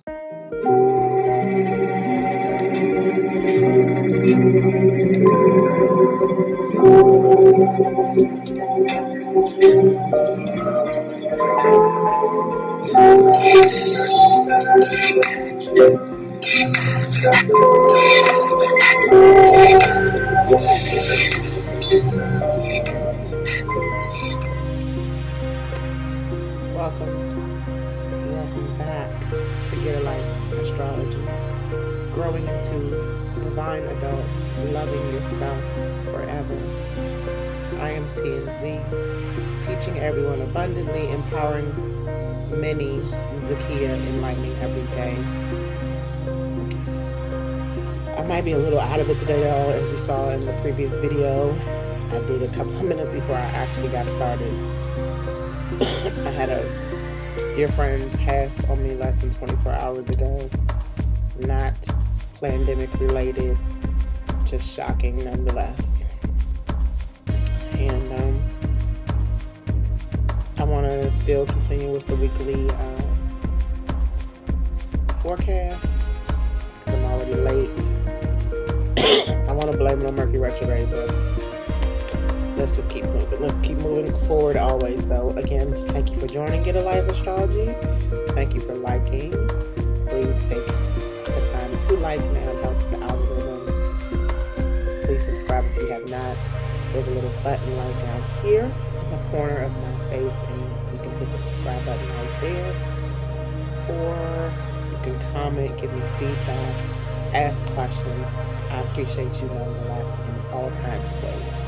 Welcome back to Get a Life Astrology, growing into divine adults, loving yourself forever. I am TNZ, teaching everyone abundantly, empowering many, Zakia, enlightening every day. I might be a little out of it today though, as you saw in the previous video. I did a couple of minutes before I actually got started. I had a dear friend passed on me less than 24 hours ago. Not pandemic related, just shocking nonetheless. And I want to still continue with the weekly forecast because I'm already late. I want to blame it on Mercury retrograde, but let's just keep moving. Let's keep moving forward always. So again, thank you for joining Get a Life Astrology. Thank you for liking. Please take the time to like now. It helps the algorithm. Please subscribe if you have not. There's a little button right down here in the corner of my face, and you can hit the subscribe button right there. Or you can comment, give me feedback, ask questions. I appreciate you nonetheless in all kinds of ways.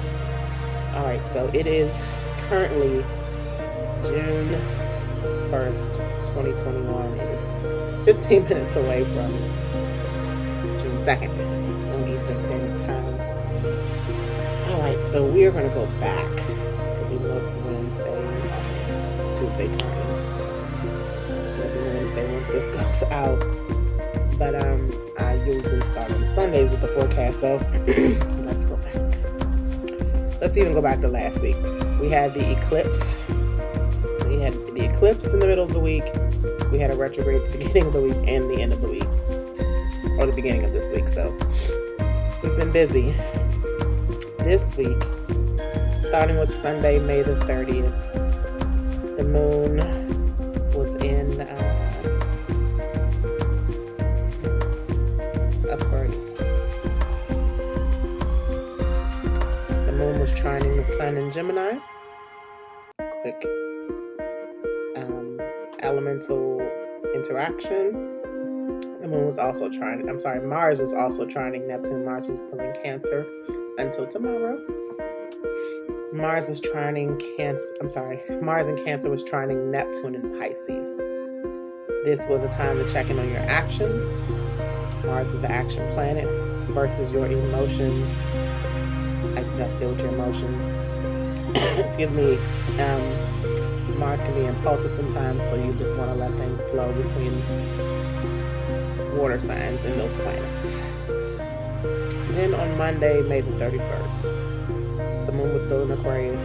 Alright, so it is currently June 1st, 2021. It is 15 minutes away from June 2nd on Eastern Standard Time. Alright, so we are going to go back, because even though it's Wednesday, it's Tuesday currently. Every Wednesday once this goes out. But I usually start on Sundays with the forecast, so let's go back. Let's even go back to last week. We had the eclipse. We had the eclipse in the middle of the week. We had a retrograde at the beginning of the week and the end of the week. Or the beginning of this week. So we've been busy. This week, starting with Sunday, May the 30th, the moon was in Aquarius. The moon was trining the sun in Gemini. Quick elemental interaction. The moon was also trining, Mars was also trining Neptune. Mars is still in Cancer until tomorrow. Mars and Cancer was trining Neptune in Pisces. This was a time to check in on your actions. Mars is the action planet versus your emotions. Pisces has to deal with your emotions. Excuse me. Mars can be impulsive sometimes, so you just want to let things flow between water signs and those planets. Then on Monday, May the 31st, the moon was still in Aquarius.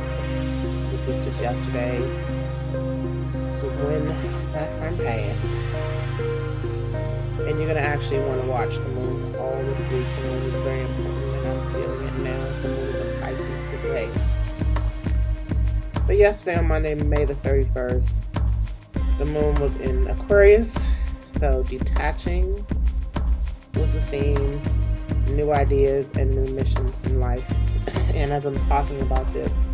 This was just yesterday. This was when my friend passed. And you're going to actually want to watch the moon all this week. The moon is very important, and I'm feeling it now as the moon is in Pisces today. But yesterday on Monday, May the 31st, the moon was in Aquarius. So detaching was the theme. New ideas and new missions in life. And as I'm talking about this,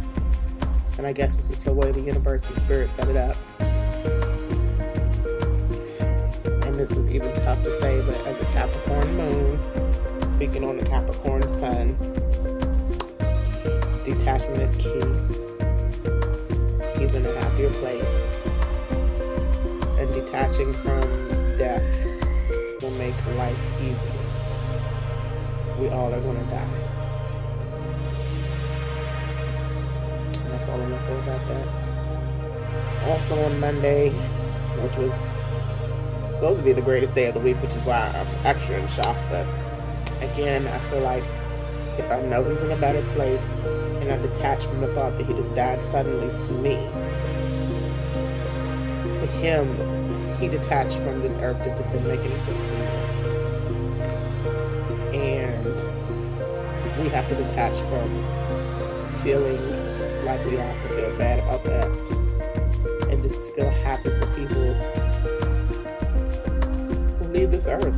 and I guess this is the way the universe and spirit set it up, and this is even tough to say, but as a Capricorn moon, speaking on the Capricorn sun, detachment is key. He's in a happier place, and detaching from death will make life easier. We all are going to die. And that's all I'm going to say about that. Also on Monday, which was supposed to be the greatest day of the week, which is why I'm extra in shock. But again, I feel like if I know he's in a better place and I detach from the thought that he just died suddenly to me, to him, he detached from this earth that just didn't make any sense anymore. And we have to detach from feeling like we have to feel bad about that, and just feel happy for people who leave this earth.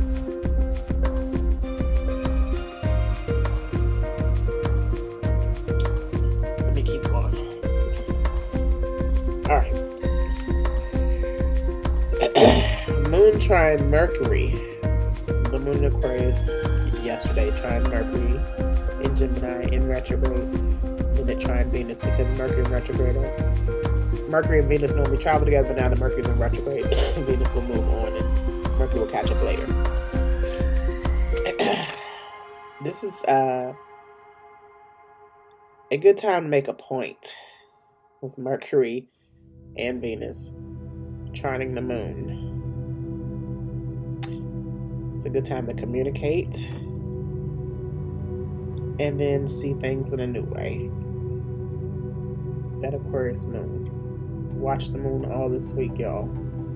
Let me keep going. All right. Moon trine Mercury. The moon in Aquarius yesterday trine Mercury in Gemini in retrograde. Then it trine Venus because Mercury in retrograde. Mercury and Venus normally travel together, but now that Mercury's in retrograde, Venus will move on and Mercury will catch up later. This is a good time to make a point with Mercury and Venus trining the moon. It's a good time to communicate and then see things in a new way. That Aquarius moon. Watch the moon all this week, y'all.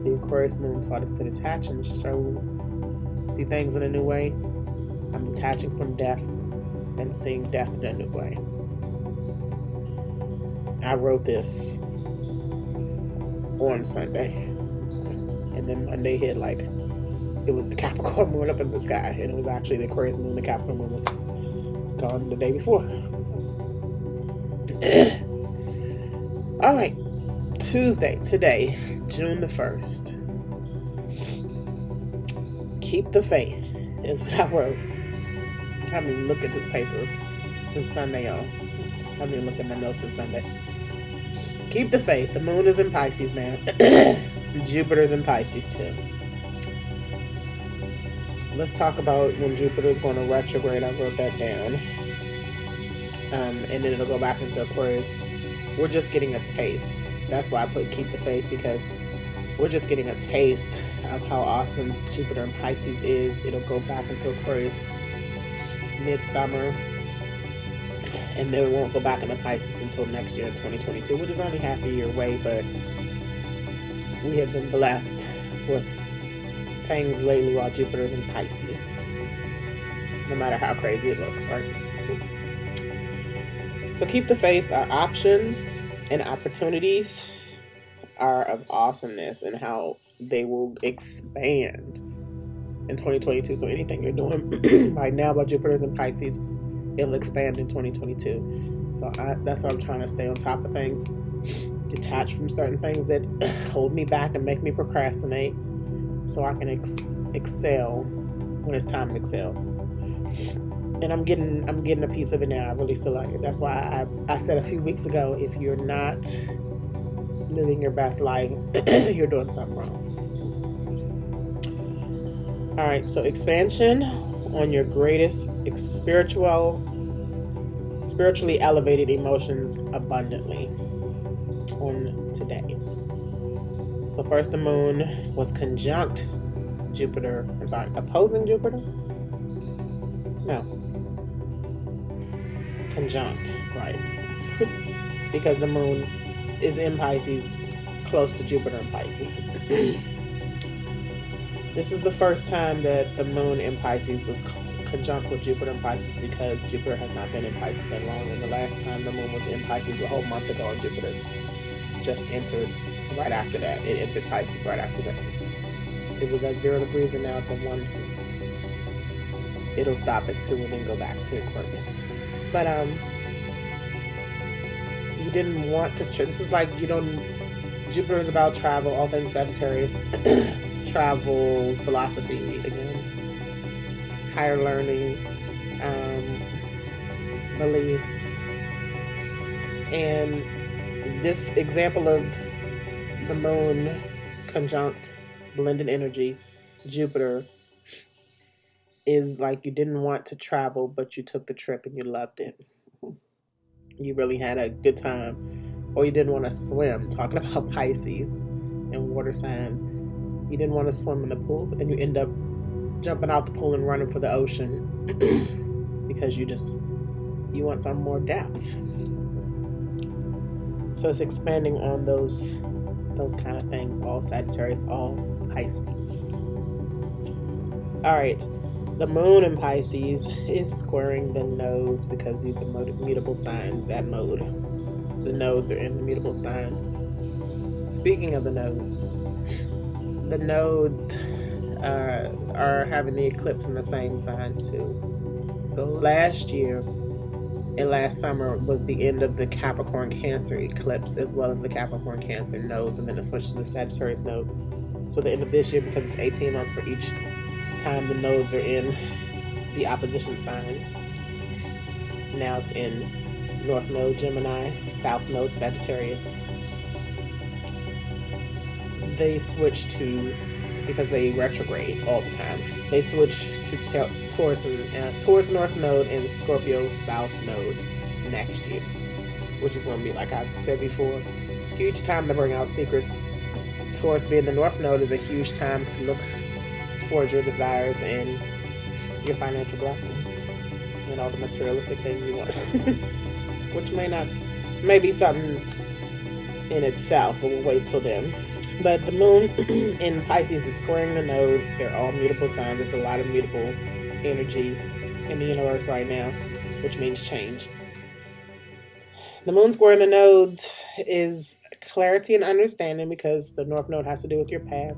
The Aquarius moon taught us to detach and see things in a new way. I'm detaching from death and seeing death in a new way. I wrote this on Sunday, and then Monday hit like it was the Capricorn moon up in the sky, and it was actually the Aquarius moon. The Capricorn moon was gone the day before. All right, Tuesday, today, June the 1st. Keep the faith is what I wrote. I haven't even looked at this paper since Sunday, y'all. I haven't even looked at my notes since Sunday. Keep the faith. The moon is in Pisces now. Jupiter's in Pisces too. Let's talk about when Jupiter is going to retrograde. I wrote that down. And then it'll go back into Aquarius. We're just getting a taste. That's why I put keep the faith, because we're just getting a taste of how awesome Jupiter in Pisces is. It'll go back into Aquarius midsummer, and then it won't go back into Pisces until next year in 2022, which is only half a year away, but we have been blessed with things lately while Jupiter's in Pisces. No matter how crazy it looks, right? So keep the faith. Our options and opportunities are of awesomeness and how they will expand in 2022. So anything you're doing right now while Jupiter's in Pisces, it'll expand in 2022. So that's why I'm trying to stay on top of things, detach from certain things that hold me back and make me procrastinate, so I can excel when it's time to excel. And I'm getting a piece of it now. I really feel like it. That's why I said a few weeks ago, if you're not living your best life, you're doing something wrong. All right, so expansion on your greatest spiritually elevated emotions abundantly on today. So first, the moon was opposing Jupiter? No. Conjunct, right? Because the moon is in Pisces, close to Jupiter in Pisces. This is the first time that the moon in Pisces was conjunct with Jupiter in Pisces, because Jupiter has not been in Pisces that long, and the last time the moon was in Pisces was a whole month ago, and Jupiter just entered right after that. It entered Pisces right after that. It was at 0 degrees, and now it's at 1. It'll stop at 2 and then go back to Aquarius. But you didn't want to. This is like Jupiter is about travel, all things Sagittarius, travel, philosophy again, higher learning, beliefs, and this example of the moon conjunct blended energy, Jupiter, is like you didn't want to travel, but you took the trip and you loved it. You really had a good time. Or you didn't want to swim, talking about Pisces and water signs. You didn't want to swim in the pool, but then you end up jumping out the pool and running for the ocean because you want some more depth. So it's expanding on those kind of things, all Sagittarius, all Pisces. Alright, the moon in Pisces is squaring the nodes because these are mutable signs, that mode. The nodes are in the mutable signs. Speaking of the nodes are having the eclipse in the same signs too. So last year and last summer was the end of the Capricorn Cancer eclipse, as well as the Capricorn Cancer nodes, and then it switched to the Sagittarius node. So the end of this year, because it's 18 months for each time the nodes are in the opposition signs. Now it's in North Node Gemini, South Node Sagittarius. They switch to, because they retrograde all the time, they switch to Taurus North Node and Scorpio South Node next year, which is going to be, like I've said before, huge time to bring out secrets. Taurus being the North Node is a huge time to look towards your desires and your financial blessings and all the materialistic things you want, which may be something in itself, but we'll wait till then. But the moon in Pisces is squaring the nodes. They're all mutable signs. There's a lot of mutable energy in the universe right now, which means change. The moon squaring the nodes is clarity and understanding, because the North Node has to do with your path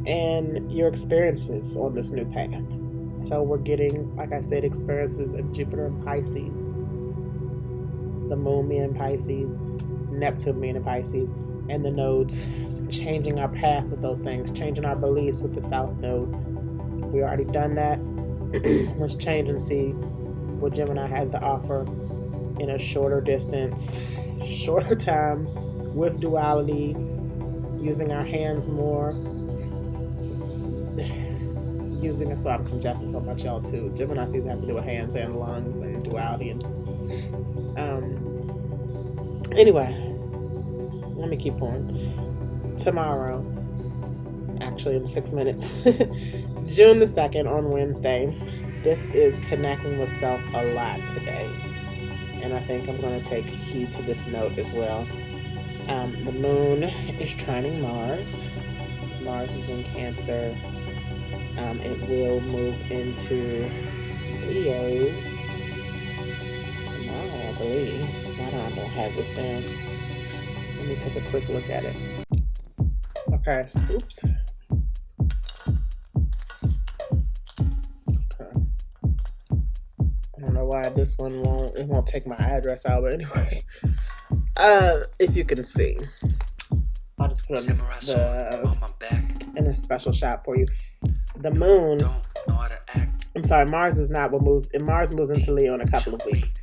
and your experiences on this new path. So we're getting, like I said, experiences of Jupiter in Pisces, the moon being in Pisces, Neptune being in Pisces, and the nodes changing our path with those things, changing our beliefs with the South Node. We already done that. Let's change and see what Gemini has to offer in a shorter distance, shorter time, with duality, using our hands more. That's why I'm congested so much, y'all, too. Gemini season has to do with hands and lungs and duality. And anyway, let me keep on. Tomorrow, actually in 6 minutes, June the 2nd on Wednesday, this is connecting with self a lot today. And I think I'm going to take heed to this note as well. The moon is trining Mars. Mars is in Cancer. It will move into Leo tomorrow, I believe. Why don't I have this down? Let me take a quick look at it. Okay. Oops. Okay. I don't know why this one won't take my address out, but anyway. If you can see, I'll just put on in a special shot for you. The moon, I'm sorry, Mars is not what moves. Mars moves into Leo in a couple of weeks.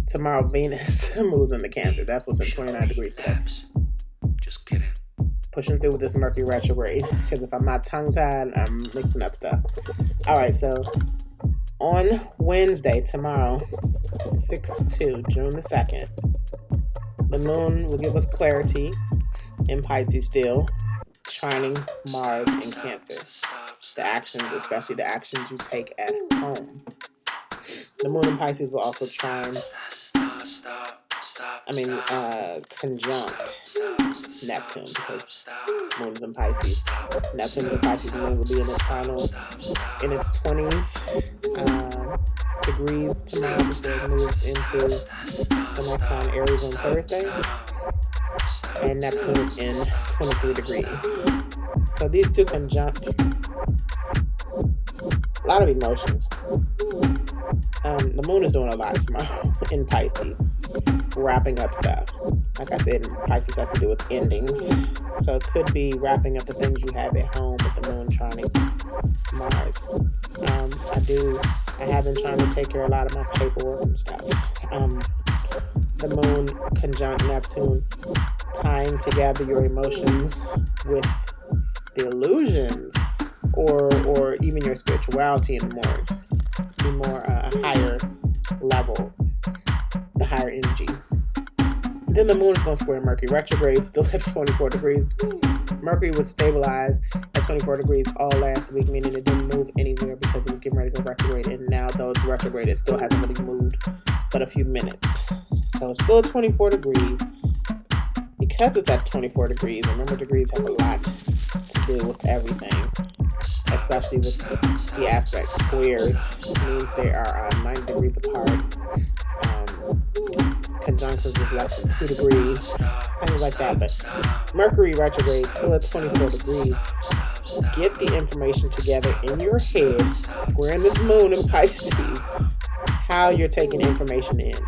Tomorrow, Venus moves into Cancer. That's what's in 29 degrees today. Just kidding. Pushing through with this Mercury retrograde, because if I'm not tongue-tied, I'm mixing up stuff. All right, so on Wednesday, tomorrow, 6/2, June the 2nd, the moon will give us clarity in Pisces still, trining Mars in Cancer. The actions, especially the actions you take at home. The moon in Pisces will also conjunct Neptune, because moon is in Pisces. Neptune is in Pisces, the moon will be in its 20s degrees tomorrow before it moves into the next sign, Aries, on Thursday. And Neptune is in 23 degrees. So these two conjunct a lot of emotions. The moon is doing a lot tomorrow in Pisces, wrapping up stuff. Like I said, Pisces has to do with endings. So it could be wrapping up the things you have at home with the moon trining Mars. I have been trying to take care of a lot of my paperwork and stuff. The moon conjunct Neptune, tying together your emotions with the illusions or even your spirituality in the more higher level, the higher energy. Then the moon is going to square Mercury retrograde, still at 24 degrees. Mercury was stabilized at 24 degrees all last week, meaning it didn't move anywhere because it was getting ready to go retrograde. And now, though it's retrograde, it still hasn't really moved but a few minutes. So it's still at 24 degrees. Be because it's at 24 degrees, remember degrees have a lot to do with everything, especially with the aspect squares, means they are 90 degrees apart. Conjunctions is less than 2 degrees, things like that. But Mercury retrograde still at 24 degrees. Get the information together in your head, squaring this moon in Pisces, how you're taking information in.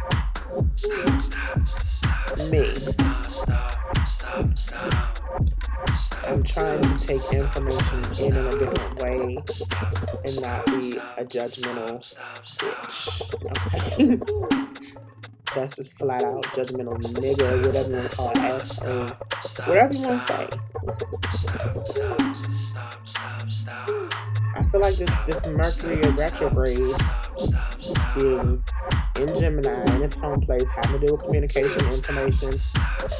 Me, I'm trying to take information in a different way and not be a judgmental bitch. Okay? That's just flat out judgmental nigga, whatever you want to call it, asshole, whatever you want to say. I feel like this Mercury retrograde being in Gemini in its home place, having to do with communication, information,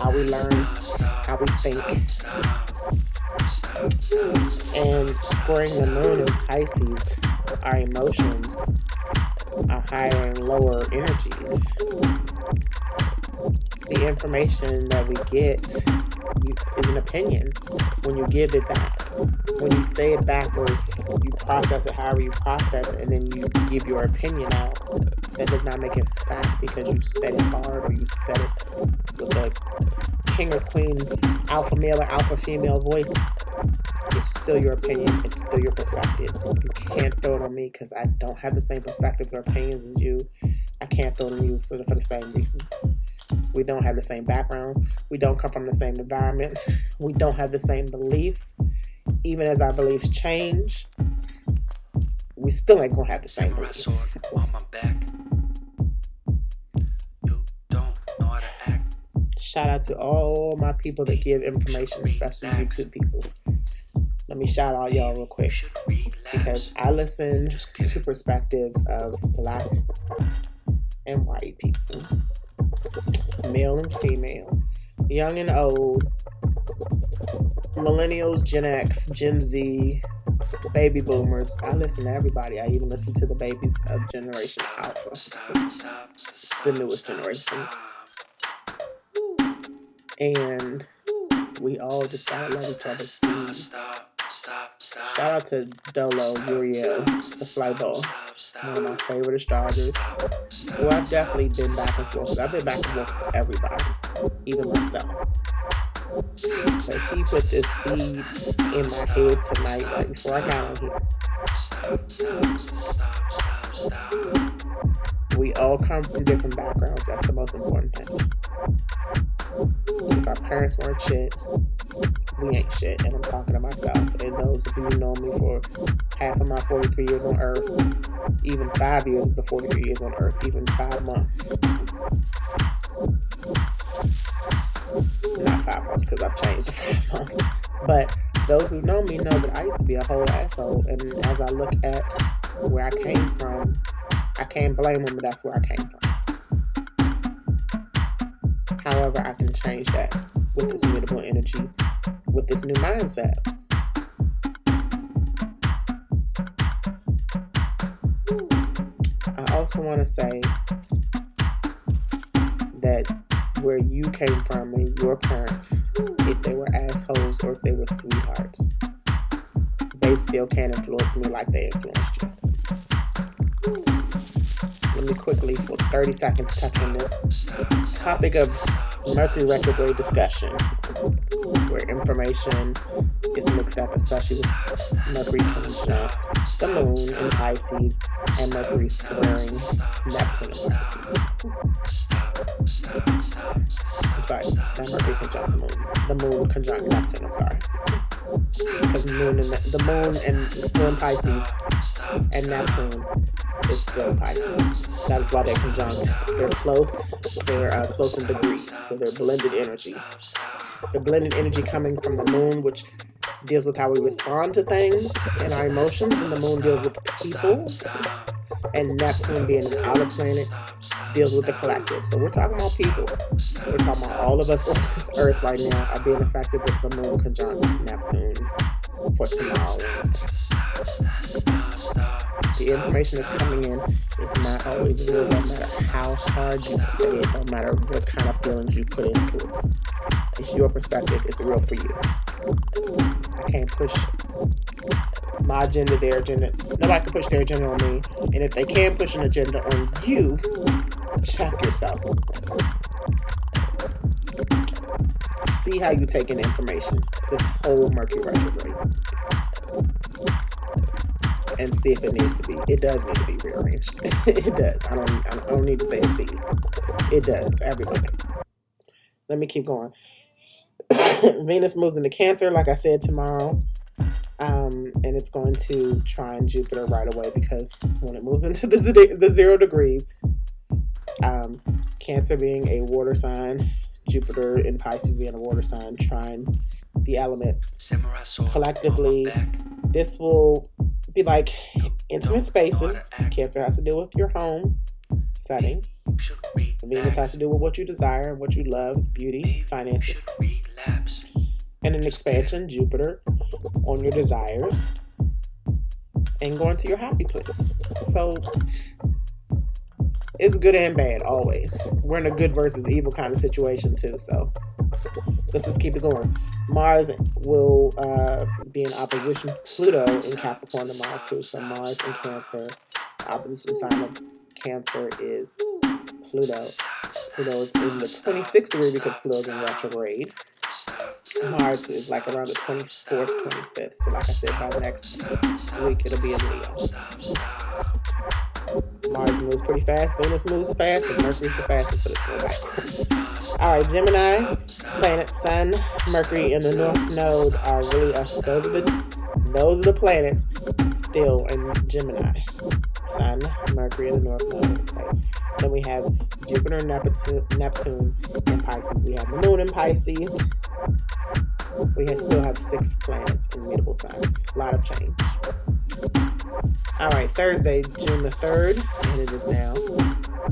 how we learn, how we think, and squaring the moon in Pisces, our emotions, our higher and lower energies. The information that we get is an opinion. When you give it back, when you say it back, or you process it however you process it, and then you give your opinion out, that does not make it fact because you said it hard, or you said it with a king or queen, alpha male or alpha female voice. It's still your opinion. It's still your perspective. You can't throw it on me because I don't have the same perspectives or opinions as you. I can't throw it on you for the same reasons. We don't have the same background. We don't come from the same environments. We don't have the same beliefs. Even as our beliefs change, we still ain't gonna have the same beliefs. On my back. You don't know how to act. Shout out to all my people that give information, especially YouTube people. Let me shout out y'all real quick, because I listen to perspectives of Black and white people, male and female, young and old, millennials, Gen X, Gen Z, baby boomers. I listen to everybody. I even listen to the babies of Generation Alpha, the newest generation. And we all just gotta love each other. Shout out to Dolo Uriel, the Fly Boss, one of my favorite astrologers, who I've definitely been back and forth with. I've been back and forth with everybody, even myself. But he put this seed in my head tonight, right before I got on here. We all come from different backgrounds. That's the most important thing. If our parents weren't shit, we ain't shit. And I'm talking to myself. And those of you who know me for half of my 43 years on Earth, even 5 years of the 43 years on Earth, even 5 months. Not 5 months, because I've changed to 5 months. But those who know me know that I used to be a whole asshole. And as I look at where I came from, I can't blame them, but that's where I came from. However, I can change that with this mutable energy, with this new mindset. I also want to say that where you came from and your parents, if they were assholes or if they were sweethearts, they still can't influence me like they influenced you. Let me quickly, for 30 seconds, touch on this topic of Mercury retrograde discussion, where information is mixed up, especially with Mercury conjunct the moon in Pisces and Mercury squaring Neptune in Pisces. I'm sorry, not Mercury conjunct the moon conjunct Neptune, I'm sorry. Because the moon and still in Pisces and Neptune is still in Pisces. That is why they're conjunct. They're close. They're close in degrees. So they're blended energy. The blended energy coming from the moon, which deals with how we respond to things and our emotions, and the moon deals with people. And Neptune, being an outer planet, deals with the collective. So we're talking about people. We're talking about all of us on this earth right now are being affected with the moon conjunct Neptune for tomorrow, Wednesday. The information that's coming in is not always real, no matter how hard you say it, no matter what kind of feelings you put into it. It's your perspective. It's real for you. I can't push my agenda, their agenda. Nobody can push their agenda on me. And if they can push an agenda on you, check yourself. See how you take in information. This whole Mercury retrograde. And see if it needs to be. It does need to be rearranged. It does. I don't need to say it's seen. It does. Everybody. Let me keep going. Venus moves into Cancer, like I said, tomorrow. And it's going to trine Jupiter right away because when it moves into the 0 degrees, Cancer being a water sign, Jupiter in Pisces being a water sign, trine the elements. Collectively, this will be like intimate spaces. Cancer has to deal with your home setting. Venus has to do with what you desire, what you love, beauty, finances. And an expansion, Jupiter, on your desires and going to your happy place. So it's good and bad always. We're in a good versus evil kind of situation too. So let's just keep it going. Mars will be in opposition to Pluto in Capricorn tomorrow too. So Mars in Cancer. The opposition sign of Cancer is Pluto. Pluto is in the 26th degree because Pluto is in retrograde. Mars is like around the 24th, 25th. So like I said, by the next week, it'll be in Leo. Mars moves pretty fast. Venus moves fast. And Mercury's the fastest, but it's going backwards. All right, Gemini, planet Sun, Mercury, and the North Node are really those are the planets still in Gemini. Sun, Mercury, and the North Node. Okay. Then we have Jupiter and Neptune in Pisces. We have the Moon in Pisces. We still have 6 planets in mutable signs. A lot of change. All right, Thursday, June the 3rd, and it is now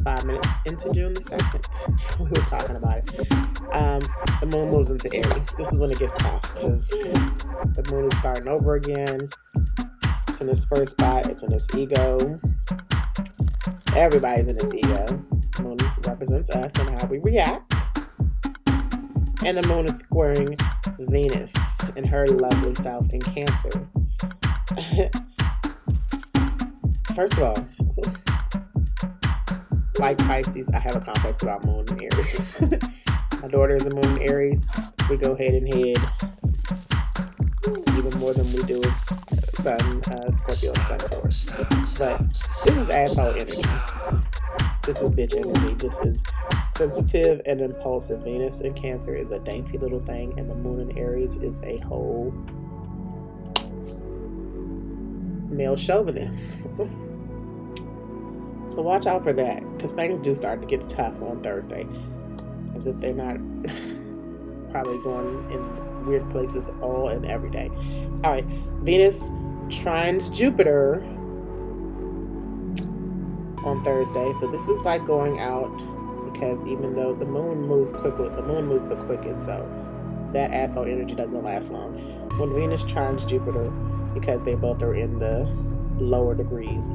5 minutes into June the 2nd. We were talking about it. The Moon moves into Aries. This is when it gets tough because the Moon is starting over again. It's in its first spot. It's in its ego. Everybody's in its ego. The Moon represents us and how we react. And the Moon is squaring Venus and her lovely self in Cancer. First of all, like Pisces, I have a complex about Moon and Aries. My daughter is a Moon in Aries. We go head and head even more than we do as Sun, Scorpio, and Sun Taurus. But this is asshole energy. This is bitch energy. This is sensitive and impulsive. Venus in Cancer is a dainty little thing, and the Moon in Aries is a whole male chauvinist. So watch out for that, because things do start to get tough on Thursday, as if they're not probably going in weird places all and every day. All right, Venus trines Jupiter on Thursday, so this is like going out, because even though the Moon moves quickly, the Moon moves the quickest, so that asshole energy doesn't last long. When Venus trines Jupiter, because they both are in the lower degrees,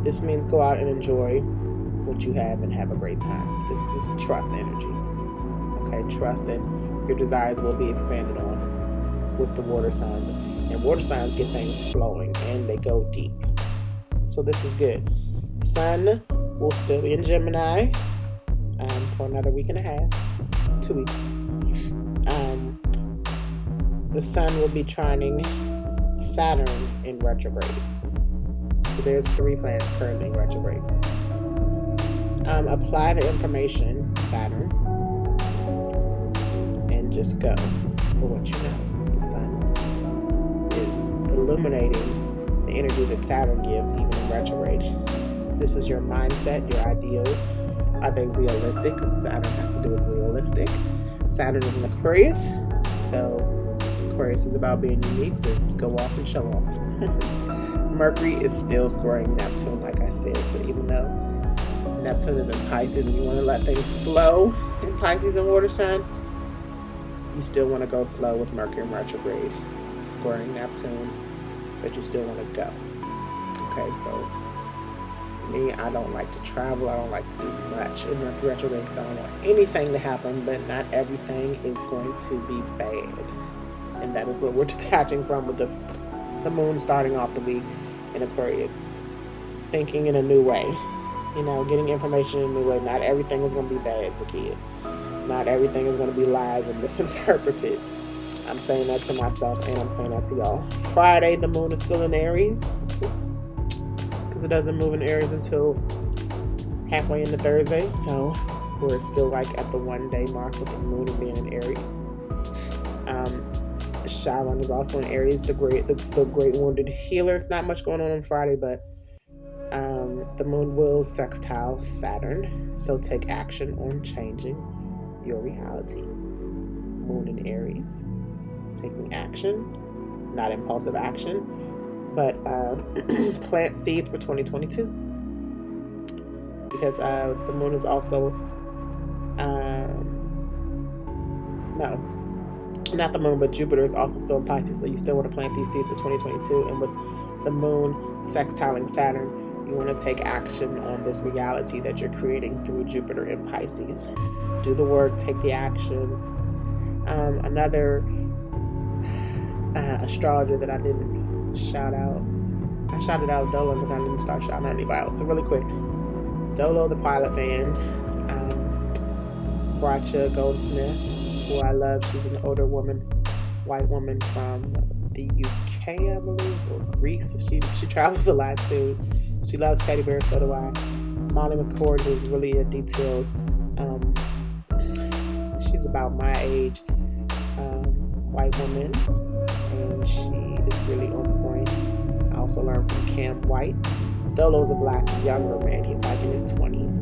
this means go out and enjoy what you have and have a great time. This is trust energy. Okay, trust that your desires will be expanded on with the water signs. And water signs get things flowing and they go deep. So this is good. Sun will still be in Gemini for another week and a half, 2 weeks. The Sun will be trining Saturn in retrograde. So there's 3 planets currently in retrograde. Apply the information, Saturn, and just go for what you know. The Sun is illuminating the energy that Saturn gives even in retrograde. This is your mindset, your ideals. Are they realistic? Because Saturn has to do with realistic. Saturn is in Aquarius, so Aquarius is about being unique, so go off and show off. Mercury is still squaring Neptune, like I said, so even though Neptune is in Pisces and you want to let things flow in Pisces and water sign, you still want to go slow with Mercury in retrograde, squaring Neptune, but you still want to go. Okay, so Me, I don't like to travel. I don't like to do much in Mercury retrograde because I don't want anything to happen, but not everything is going to be bad. And that is what we're detaching from with the moon starting off the week in Aquarius. Thinking in a new way. You know, getting information in a new way. Not everything is going to be bad as a kid. Not everything is going to be lies and misinterpreted. I'm saying that to myself and I'm saying that to y'all. Friday, the moon is still in Aries. Because it doesn't move in Aries until halfway into Thursday. So we're still like at the 1 day mark with the moon being in Aries. Chiron is also in Aries, the great wounded healer. It's not much going on Friday, but the moon will sextile Saturn. So take action on changing your reality. Moon in Aries. Taking action, not impulsive action, but plant seeds for 2022 because the moon is also no, not the moon, but Jupiter is also still in Pisces, so you still want to plant these seeds for 2022. And with the moon sextiling Saturn, you want to take action on this reality that you're creating through Jupiter in Pisces. Do the work, take the action. Another astrologer that I didn't shout out. I shouted out Dolo, but I didn't start shouting out anybody else. So really quick, Dolo, the pilot band, Bracha Goldsmith, who I love. She's an older woman, white woman from the UK, I believe, or Greece. She travels a lot too. She loves teddy bears, so do I. Molly McCord, who's really a detailed, she's about my age, white woman, and she is really on point. I also learned from Cam White. Dolo's a black younger man. He's like in his 20s.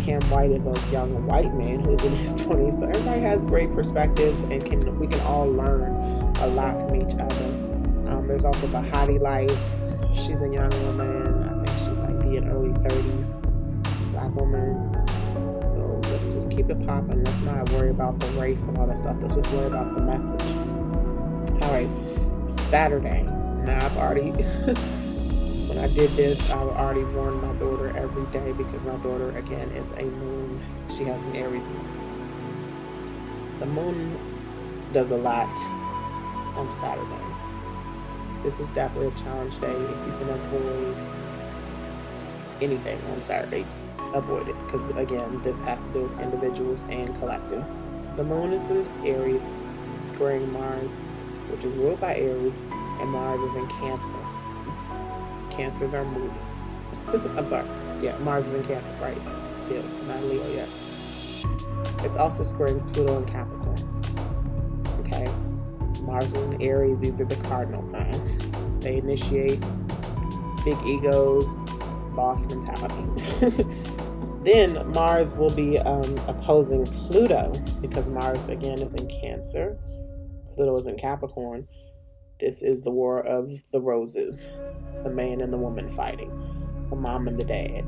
Cam White is a young white man who's in his 20s. So everybody has great perspectives, and we can all learn a lot from each other. There's also Bahati Life. She's a young woman. I think she's like in early 30s. Black woman. So let's just keep it popping. Let's not worry about the race and all that stuff. Let's just worry about the message. All right, Saturday. Now I've already, when I did this, I already warned my daughter every day because my daughter, again, is a moon. She has an Aries moon. The moon does a lot on Saturday. This is definitely a challenge day. If you can avoid anything on Saturday, avoid it. Because again, this has to do with individuals and collective. The moon is in Aries, squaring Mars, which is ruled by Aries, and Mars is in Cancer. Cancers are moody. I'm sorry. Yeah, Mars is in Cancer, right? Still, not Leo yet. It's also squaring Pluto and Capricorn. Okay? Mars and Aries, these are the cardinal signs. They initiate big egos, boss mentality. Then Mars will be opposing Pluto because Mars, again, is in Cancer. Pluto is in Capricorn. This is the war of the roses, the man and the woman fighting, the mom and the dad.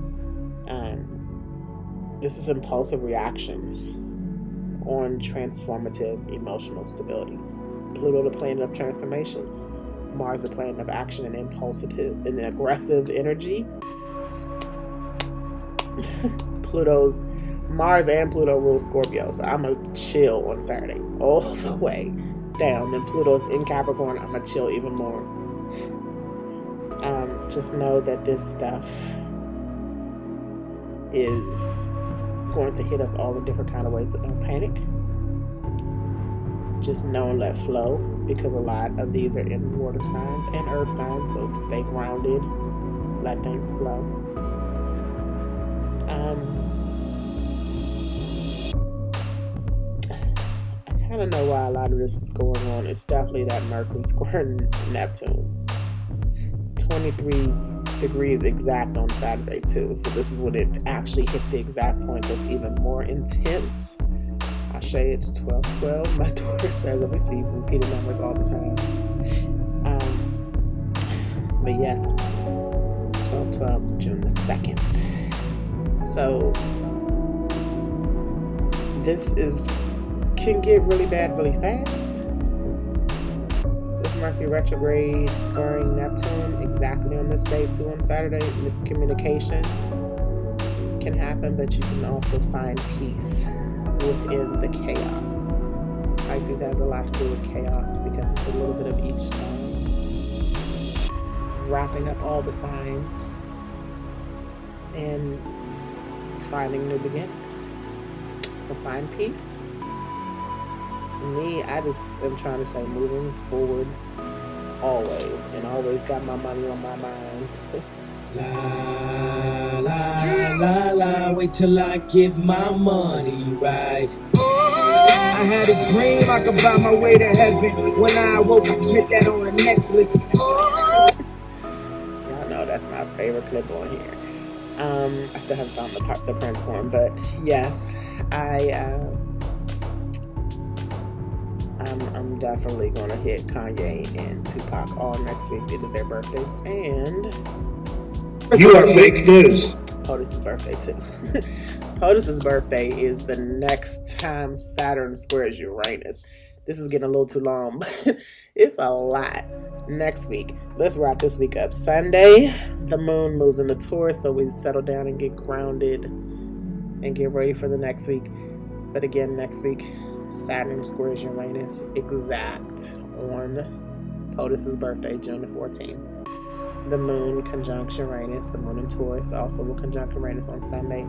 This is impulsive reactions on transformative emotional stability. Pluto, the planet of transformation. Mars, the planet of action and impulsive and aggressive energy. Mars and Pluto rule Scorpio, so I'm going to chill on Saturday all the way down. Then Pluto's in Capricorn, I'm going to chill even more. Just know that this stuff is going to hit us all in different kind of ways, so don't panic. Just know and let flow, because a lot of these are in water signs and earth signs, so stay grounded, let things flow. I kind of know why a lot of this is going on. It's definitely that Mercury squaring Neptune. 23 degrees exact on Saturday too, so this is when it actually hits the exact point, so it's even more intense. I say it's 12-12. My daughter says that we see repeated numbers all the time. But yes, it's 12-12, June the 2nd. So this can get really bad really fast. With Mercury retrograde squaring Neptune exactly on this date too on Saturday. Miscommunication can happen, but you can also find peace within the chaos. Pisces has a lot to do with chaos because it's a little bit of each sign. It's wrapping up all the signs and finding new beginnings. So find peace. Me, I just am trying to say moving forward always, and always got my money on my mind. La la la la, wait till I get my money right. I had a dream I could buy my way to heaven. When I awoke, I spent that on a necklace. Y'all know that's my favorite clip on here. I still haven't found the Prince one, but yes, I'm definitely gonna hit Kanye and Tupac all next week. It is their birthdays, and you are fake news. POTUS's birthday too. POTUS's birthday is the next time Saturn squares Uranus. This is getting a little too long, but it's a lot. Next week, let's wrap this week up. Sunday, the moon moves into Taurus, so we settle down and get grounded and get ready for the next week. But again, next week, Saturn squares Uranus exact on POTUS's birthday, June the 14th. The moon conjunct Uranus. The moon in Taurus also will conjunct Uranus on Sunday.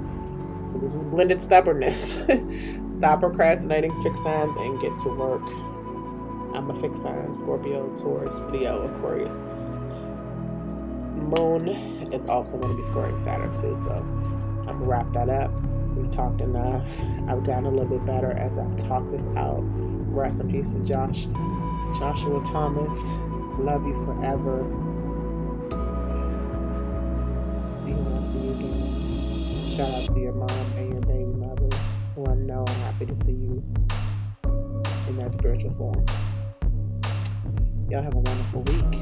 So this is blended stubbornness. Stop procrastinating, fix signs, and get to work. I'm a fixed sign: Scorpio, Taurus, Leo, Aquarius. Moon is also going to be squaring Saturn too, so I'm going to wrap that up. We've talked enough. I've gotten a little bit better as I've talked this out. Rest in peace to Joshua Thomas. Love you forever. See you when I see you again. Shout out to your mom and your baby mother, who I know I'm happy to see you in that spiritual form. Y'all have a wonderful week.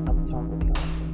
I will talk with y'all soon.